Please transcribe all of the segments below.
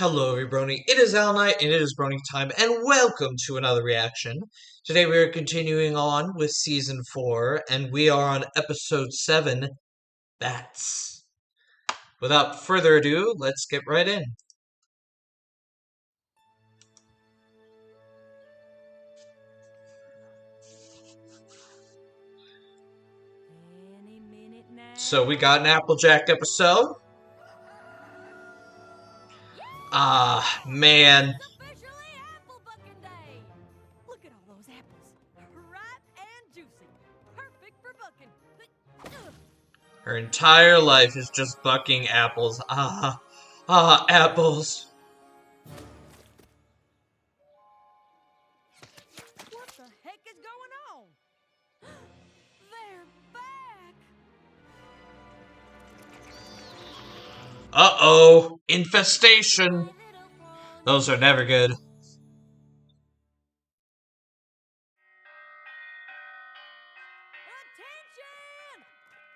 Hello, everybody. It is Al Knight, and it is Brony time, and welcome to another reaction. Today we are continuing on with Season 4, and we are on Episode 7, Bats. Without further ado, let's get right in. So we got an Applejack episode. Ah, man. Look at all those apples. Ripe and juicy. Perfect for bucking. Her entire life is just bucking apples. Apples. What the heck is going on? They're back. Uh-oh. Infestation. Those are never good. Attention!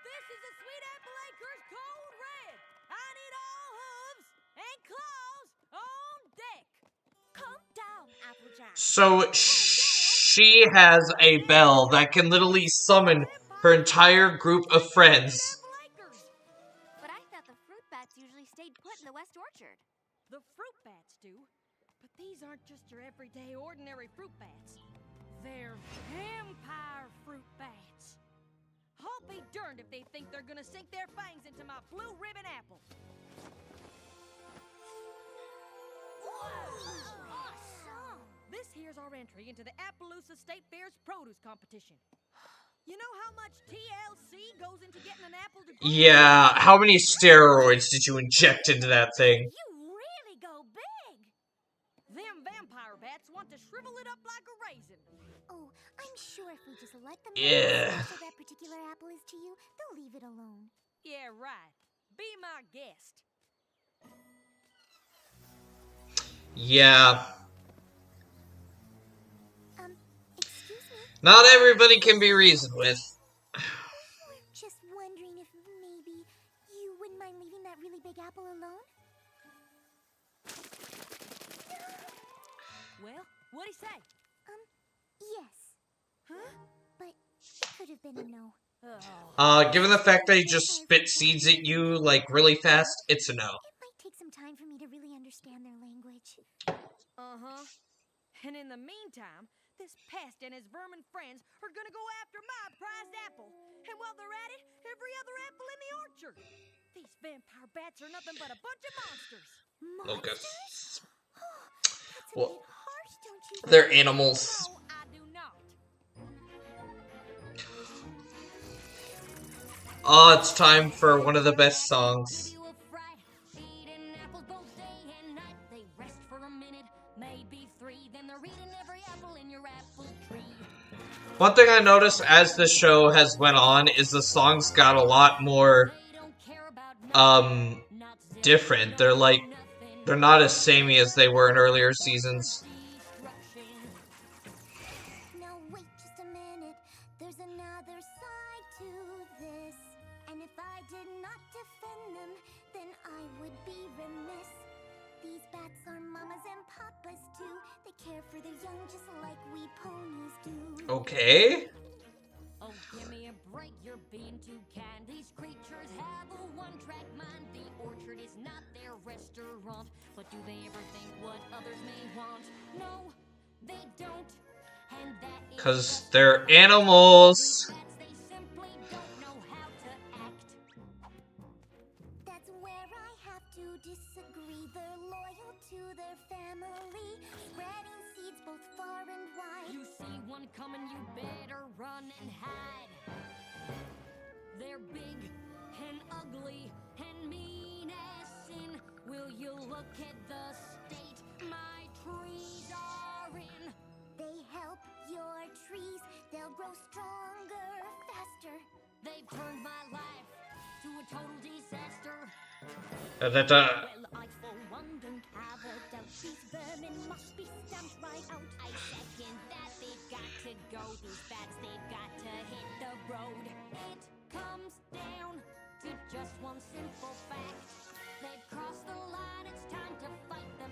This is a Sweet Apple Acres Code Red. I need all hooves and claws on deck. Calm down, Applejack. So she has a bell that can literally summon her entire group of friends. But I thought the fruit bats usually stayed put in the West Orchard. The fruit bats do, but these aren't just your everyday ordinary fruit bats. They're vampire fruit bats. I'll be darned if they think they're gonna sink their fangs into my blue ribbon apple. Awesome! This here's our entry into the Appaloosa State Fair's produce competition. You know how much TLC goes into getting an apple to grow? Yeah, how many steroids did you inject into that thing? You really go big! Them vampire bats want to shrivel it up like a raisin. Oh, I'm sure if we just let them Yeah. know how special that particular apple is to you, they'll leave it alone. Yeah, right. Be my guest. Yeah. Excuse me? Not everybody can be reasoned with. We're just wondering if maybe you wouldn't mind leaving that really big apple alone? Well, what'd he say? Yes. Huh? But it could have been a no. Given the fact that he just spit seeds at you, like, really fast, it's a no. It might take some time for me to really understand their language. Uh-huh. And in the meantime, this pest and his vermin friends are gonna go after my prized apple. And while they're at it, every other apple in the orchard. These vampire bats are nothing but a bunch of monsters. Locusts. That's a Well, bit harsh, don't you they're think? animals. No, I do not. Oh, it's time for one of the best songs. One thing I noticed as the show has went on is the songs got a lot more, different. They're not as samey as they were in earlier seasons. Now wait just a minute, there's another side to this. And if I did not defend them, then I would be remiss. These bats are mamas and papas too. They care for their young just like we ponies do. Okay. Oh, give me a break, you're being too kind. These creatures have a one-track mind. The orchard is not their restaurant. But do they ever think what others may want? No, they don't. And that is 'Cause they're animals. they simply don't know how to act. That's where I have to disagree. They're loyal to their family, spreading seeds both far and wide. You see one coming, you better run and hide. They're big and ugly and mean as sin. Will you look at the state my trees are in? They help your trees, they'll grow stronger, faster. They've turned my life to a total disaster. Well, I for one don't have a doubt. These vermin must be stamped right out. I second that they've got to go. These bats, they've got to hit the road. It comes down to just one simple fact. They've crossed the line, it's time to fight them.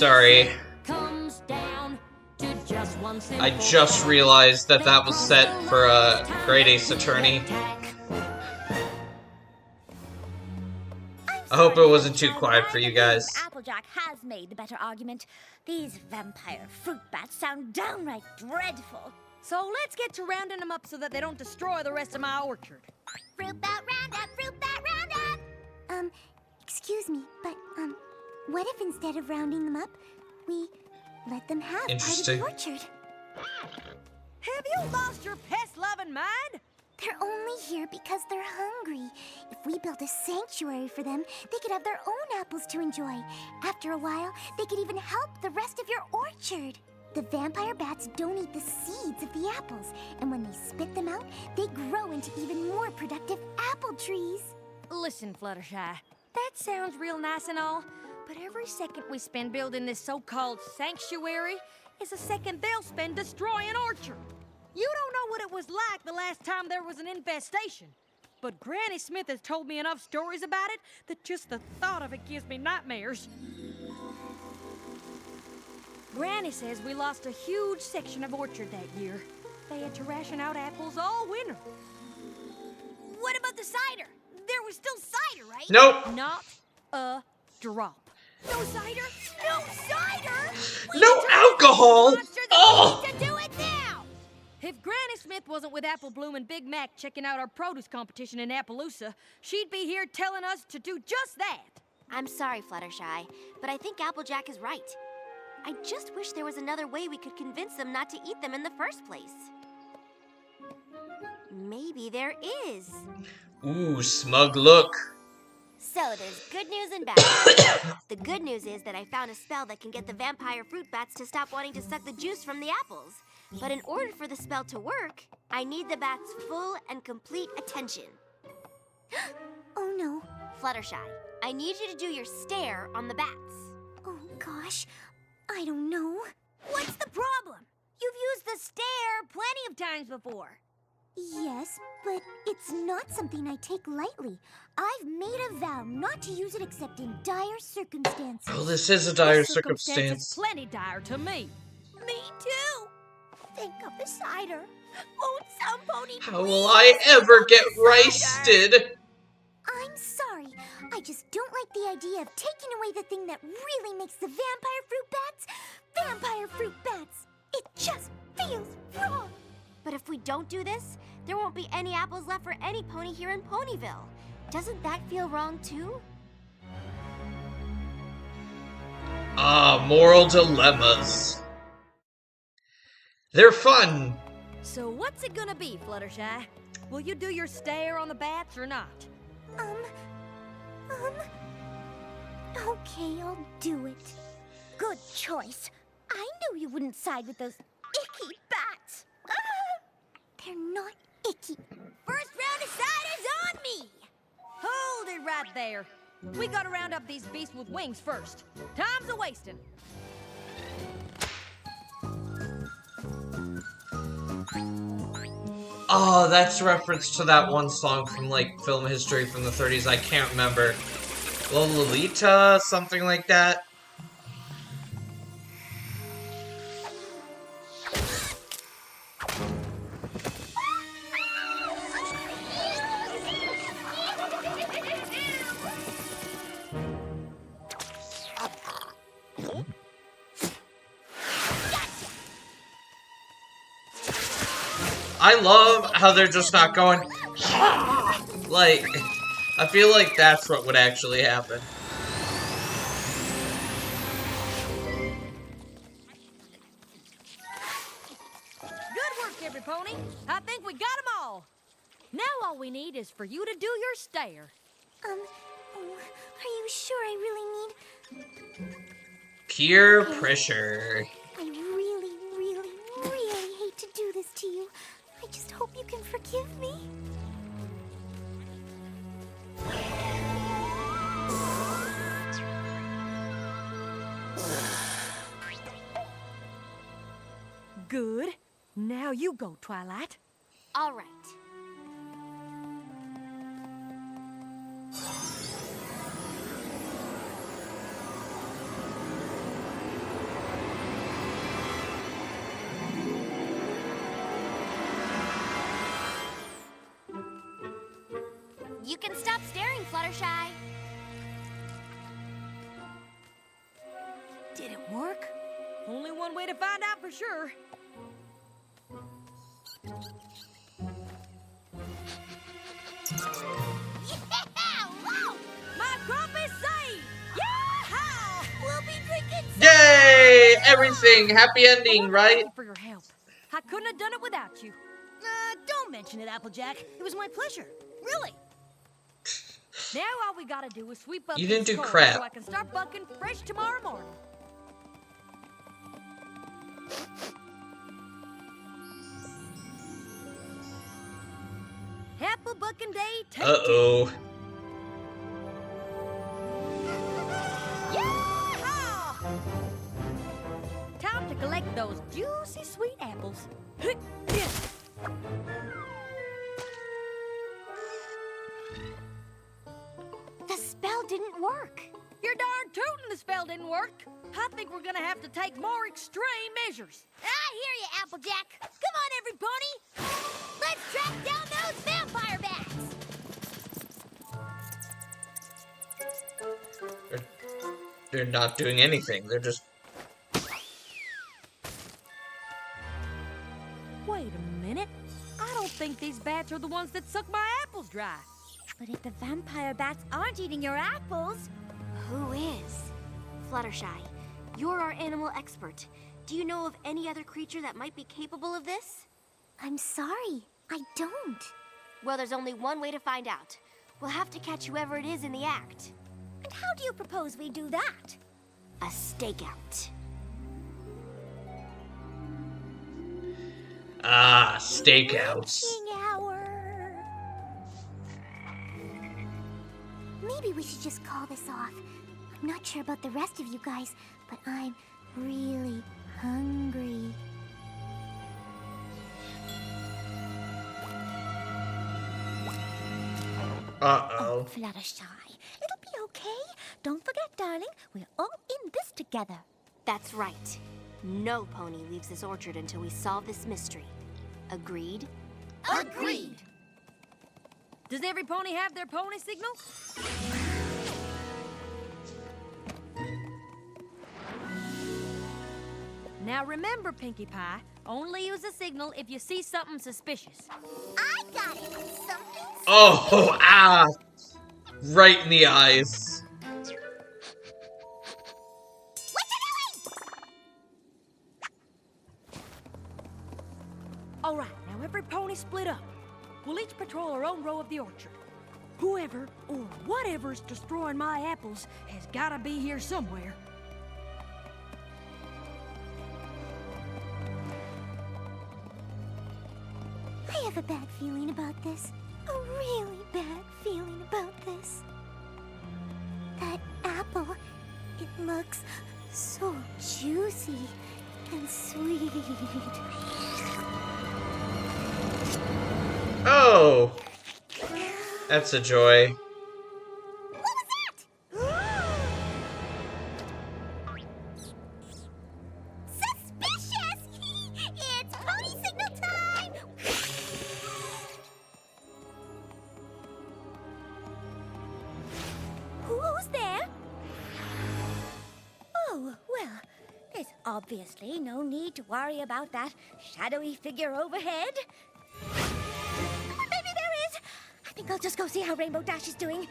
Sorry. Comes down to just one I just realized that that was set for a Great Ace Attorney. I hope it wasn't too quiet for you guys. Applejack has made the better argument. These vampire fruit bats sound downright dreadful. So let's get to rounding them up so that they don't destroy the rest of my orchard. Fruit bat roundup, fruit bat roundup! Excuse me, but, what if instead of rounding them up, we let them have part of the orchard? Have you lost your pest-loving mind? They're only here because they're hungry. If we built a sanctuary for them, they could have their own apples to enjoy. After a while, they could even help the rest of your orchard. The vampire bats don't eat the seeds of the apples, and when they spit them out, they grow into even more productive apple trees. Listen, Fluttershy, that sounds real nice and all, but every second we spend building this so-called sanctuary is a second they'll spend destroying orchard. You don't know what it was like the last time there was an infestation, but Granny Smith has told me enough stories about it that just the thought of it gives me nightmares. Granny says we lost a huge section of orchard that year. They had to ration out apples all winter. What about the cider? There was still cider, right? Nope. Not a drop. No cider? No cider? No alcohol! Oh! To do it now! If Granny Smith wasn't with Apple Bloom and Big Mac checking out our produce competition in Appaloosa, she'd be here telling us to do just that. I'm sorry, Fluttershy, but I think Applejack is right. I just wish there was another way we could convince them not to eat them in the first place. Maybe there is. Ooh, smug look. So there's good news and bad news. The good news is that I found a spell that can get the vampire fruit bats to stop wanting to suck the juice from the apples. But in order for the spell to work, I need the bats' full and complete attention. Oh no. Fluttershy, I need you to do your stare on the bats. Oh gosh, I don't know. What's the problem? You've used the stare plenty of times before. Yes, but it's not something I take lightly. I've made a vow not to use it except in dire circumstances. Oh, this is a dire This circumstance. is plenty dire to me. Me too. Think of the cider. Won't some pony How will I ever get cider? roasted? I'm sorry. I just don't like the idea of taking away the thing that really makes the vampire fruit bats. It just feels wrong. But if we don't do this, there won't be any apples left for any pony here in Ponyville. Doesn't that feel wrong too? Ah, moral dilemmas. They're fun. So what's it gonna be, Fluttershy? Will you do your stare on the bats or not? Okay, I'll do it. Good choice. I knew you wouldn't side with those icky bats. They're not icky. First round of cider's on me! Hold it right there. We gotta round up these beasts with wings first. Time's a-wasting. Oh, that's a reference to that one song from, like, film history from the 30s. I can't remember. Lolita, something like that. I love how they're just not going, like, I feel like that's what would actually happen. Good work, every pony. I think we got them all. Now all we need is for you to do your stare. Are you sure I really need... Peer pressure. I really, really, really hate to do this to you. I just hope you can forgive me. Good. Now you go, Twilight. All right. You can stop staring, Fluttershy. Did it work? Only one way to find out for sure. Yeah! Woo! My crop is saved! Yeehaw! We'll be drinking Yay! Everything! Happy I ending, wanna right? thank you for your help. I couldn't have done it without you. Don't mention it, Applejack. It was my pleasure. Really. Now all we gotta do is sweep up You these didn't do skulls crap. so I can start bucking fresh tomorrow morning. Apple bucking day, take two. Uh-oh. Yeehaw! Time to collect those juicy sweet apples. The spell didn't work. You're darn tootin' the spell didn't work. I think we're gonna have to take more extreme measures. I hear you, Applejack. Come on, everybody. Let's track down those vampire bats. They're not doing anything. They're just... Wait a minute. I don't think these bats are the ones that suck my apples dry. But if the vampire bats aren't eating your apples... Who is? Fluttershy, you're our animal expert. Do you know of any other creature that might be capable of this? I'm sorry, I don't. Well, there's only one way to find out. We'll have to catch whoever it is in the act. And how do you propose we do that? A stakeout. Ah, stakeouts. Witching hour. Maybe we should just call this off. I'm not sure about the rest of you guys, but I'm really hungry. Uh-oh. Fluttershy, it'll be okay. Don't forget, darling, we're all in this together. That's right. No pony leaves this orchard until we solve this mystery. Agreed? Agreed. Does every pony have their pony signal? Now remember, Pinkie Pie, only use a signal if you see something suspicious. I got it. Something. Oh, ah! Right in the eyes. What you doing? All right, now every pony split up. We'll each patrol our own row of the orchard. Whoever or whatever's destroying my apples has gotta be here somewhere. I have a bad feeling about this. A really bad feeling about this. That apple, it looks so juicy and sweet. Oh! That's a joy. What was that? Suspicious! It's pony signal time! Who's there? Oh, well, there's obviously no need to worry about that shadowy figure overhead. Maybe there is. I think I'll just go see how Rainbow Dash is doing.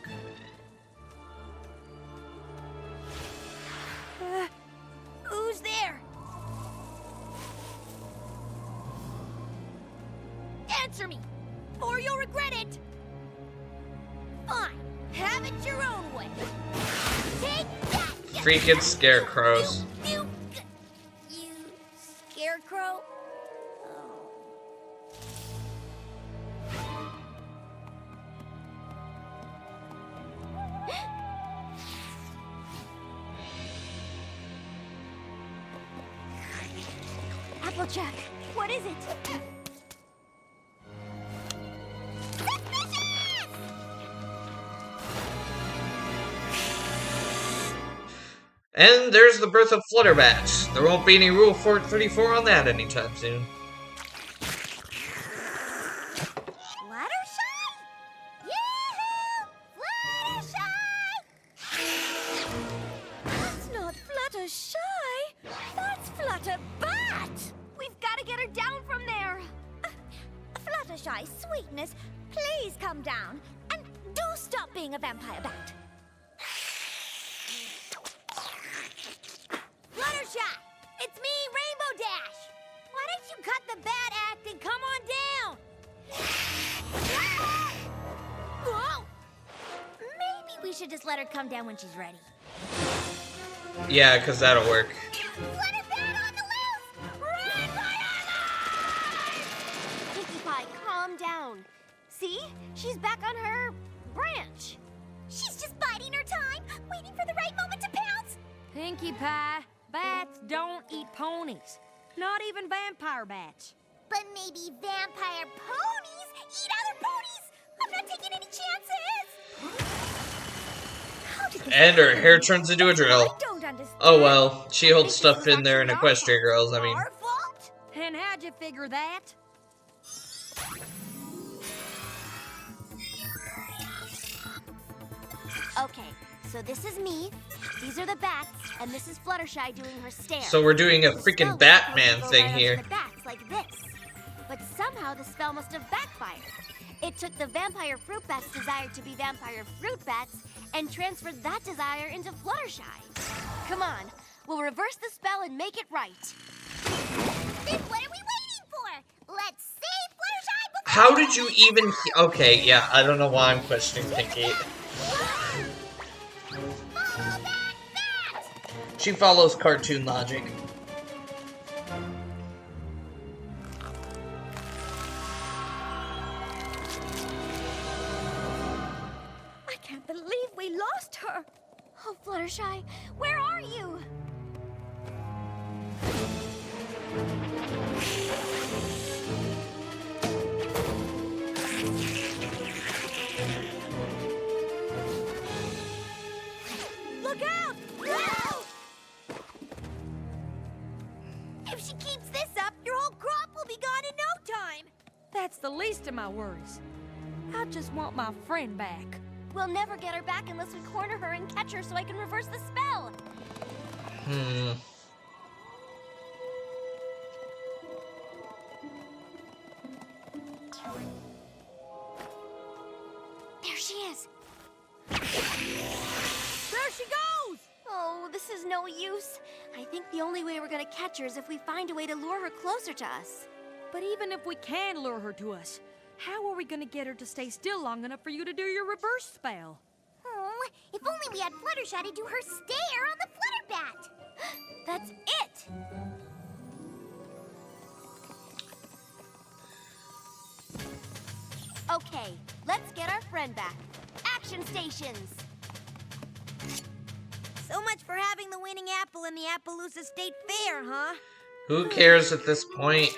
Who's there? Answer me, or you'll regret it. Fine, have it your own way. Take that! Freaking scarecrows. You scarecrow. Applejack, what is it? And there's the birth of Flutterbat. There won't be any Rule 434 on that anytime soon. Fluttershy? Yoo-hoo! Fluttershy, sweetness, please come down. And do stop being a vampire bat. Fluttershy! It's me, Rainbow Dash! Why don't you cut the bad act and come on down? Whoa! Maybe we should just let her come down when she's ready. Yeah, because that'll work. Flutter Bat on the loose! Run for your life! Pinkie Pie, calm down. See? She's back on her branch. She's just biding her time, waiting for the right moment to pounce. Pinkie Pie, bats don't eat ponies. Not even vampire bats. But maybe vampire ponies eat other ponies. I'm not taking any chances. How did this And her happen? hair turns into a I drill. don't understand. Oh well, she holds This stuff was in there in actually our Equestria fault. Girls, I mean. Our fault? And how'd you figure that? Okay, so this is me, these are the bats, and this is Fluttershy doing her stare. So we're doing a The spell freaking was Batman supposed to go thing right onto here. The bats like this. But somehow the spell must have backfired. It took the vampire fruit bat's desire to be vampire fruit bats and transferred that desire into Fluttershy. Come on, we'll reverse the spell and make it right. Then what are we waiting for? Let's save Fluttershy before How did you even... Okay, yeah, I don't know why I'm questioning Pinkie. Follow that bat! She follows cartoon logic. I can't believe we lost her. Oh, Fluttershy, where are you? Look out! No! If she keeps this up, your whole crop will be gone in no time. That's the least of my worries. I just want my friend back. We'll never get her back unless we corner her and catch her so I can reverse the spell. There she is. There she goes! Oh, this is no use. I think the only way we're gonna catch her is if we find a way to lure her closer to us. But even if we can lure her to us, how are we gonna get her to stay still long enough for you to do your reverse spell? Oh, if only we had Fluttershy to do her stare on the Flutter Bat. That's it! Okay, let's get our friend back. Action stations! So much for having the winning apple in the Appaloosa State Fair, huh? Who cares at this point?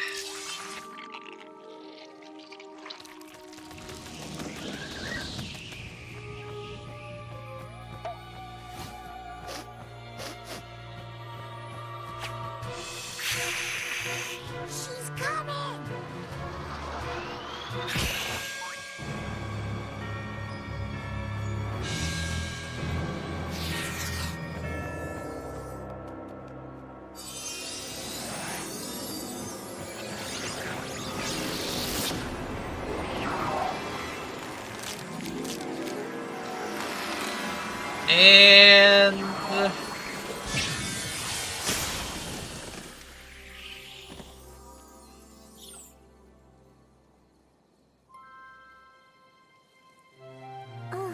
She's coming! And... Oh,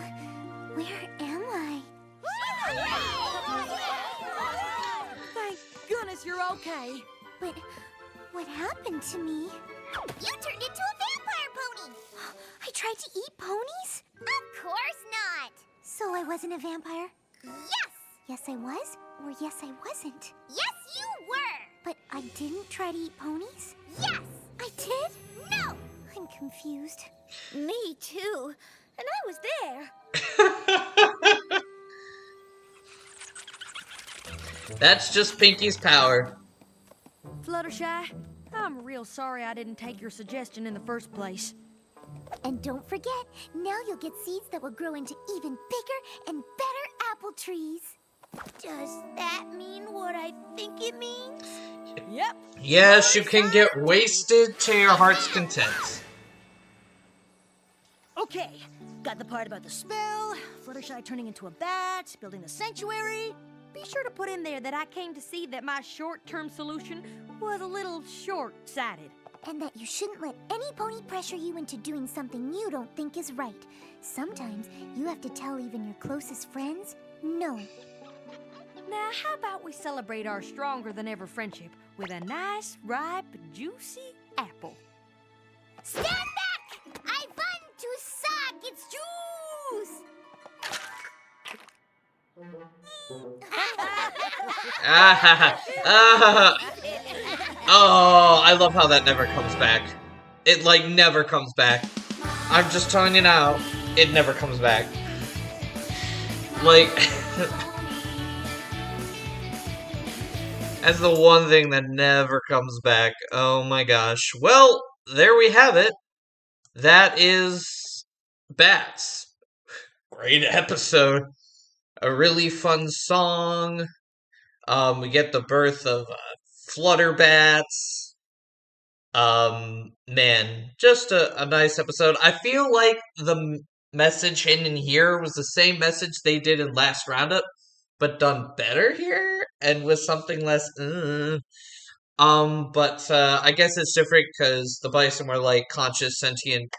where am I? Thank goodness you're okay. But what happened to me? You turned into a vampire pony! I tried to eat ponies? Of course not! So I wasn't a vampire? Yes! Yes, I was, or yes, I wasn't? Yes, you were! But I didn't try to eat ponies? Yes! I did? No! I'm confused. Me too. And I was there. That's just Pinkie's power. Fluttershy, I'm real sorry I didn't take your suggestion in the first place. And don't forget, now you'll get seeds that will grow into even bigger and better apple trees. Does that mean what I think it means? Yep. Yes, you can get wasted to your heart's content. Okay, got the part about the spell, Fluttershy turning into a bat, building the sanctuary. Be sure to put in there that I came to see that my short-term solution was a little short-sighted. And that you shouldn't let any pony pressure you into doing something you don't think is right. Sometimes you have to tell even your closest friends, no. Now, how about we celebrate our stronger-than-ever friendship with a nice, ripe, juicy apple? Stand back! I want to suck its juice! Oh, I love how that never comes back. It, like, never comes back. I'm just telling you now, it never comes back. Like, that's the one thing that never comes back. Oh my gosh. Well, there we have it. That is Bats. Great episode. A really fun song. We get the birth of Flutterbats. Man, just a nice episode. I feel like the message hidden in here was the same message they did in last roundup, but done better here and with something less. But I guess it's different because the Bison were like conscious, sentient,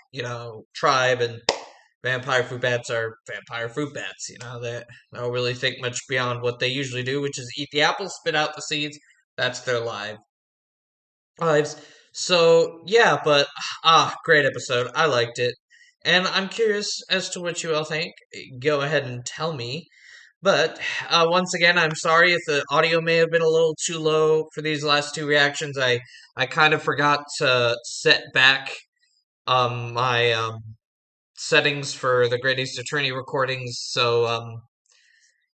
tribe, and vampire fruit bats are vampire fruit bats. They don't really think much beyond what they usually do, which is eat the apples, spit out the seeds. That's their lives. So yeah, but great episode. I liked it, and I'm curious as to what you all think. Go ahead and tell me. But once again, I'm sorry if the audio may have been a little too low for these last two reactions. I kind of forgot to set back my settings for the Great Eastern Attorney recordings, so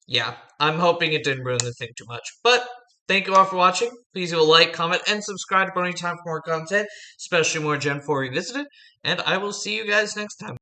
yeah, I'm hoping it didn't ruin the thing too much. But thank you all for watching. Please leave a like, comment, and subscribe to Brony Time for more content, especially more Gen 4 Revisited. And I will see you guys next time.